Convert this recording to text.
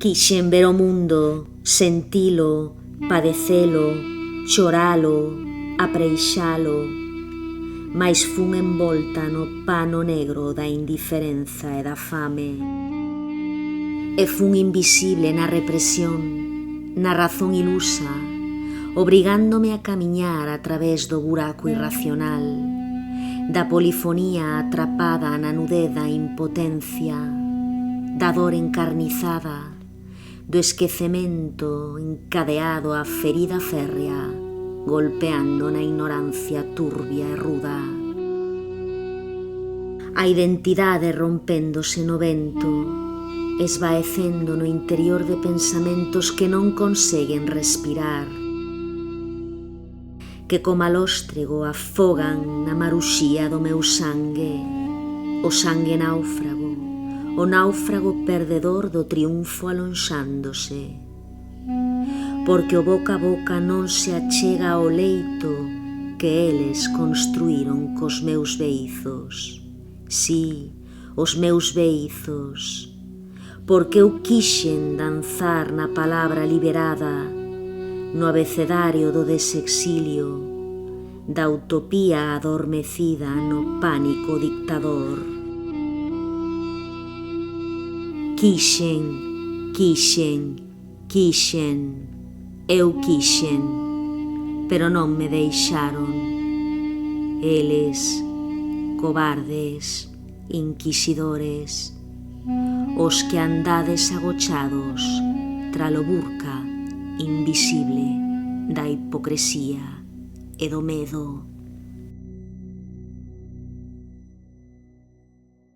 Quixen ver o mundo, sentilo, padecelo, choralo, apreixalo, mais fun envolta no pano negro da indiferenza e da fame. E fun invisible na represión, na razón ilusa, obrigándome a camiñar a través do buraco irracional, da polifonía atrapada na nudez da impotencia, da dor encarnizada, do esquecemento encadeado á ferida férrea, golpeando na ignorancia turbia e ruda. A identidade rompéndose no vento, esvaecendo no interior de pensamentos que non conseguen respirar, que coma lóstrego afogan na maruxía do meu sangue, o sangue náufrago, o náufrago perdedor do triunfo alonxándose, porque o boca a boca non se achega ao leito que eles construíron cos meus beizos. Sí, os meus beizos, porque eu quixen danzar na palabra liberada, no abecedario do desexilio, da utopía adormecida no pánico dictador. Quixen, eu quixen, pero non me deixaron. Eles, cobardes, inquisidores, os que andades agochados tralo burca invisible da hipocresía e do medo.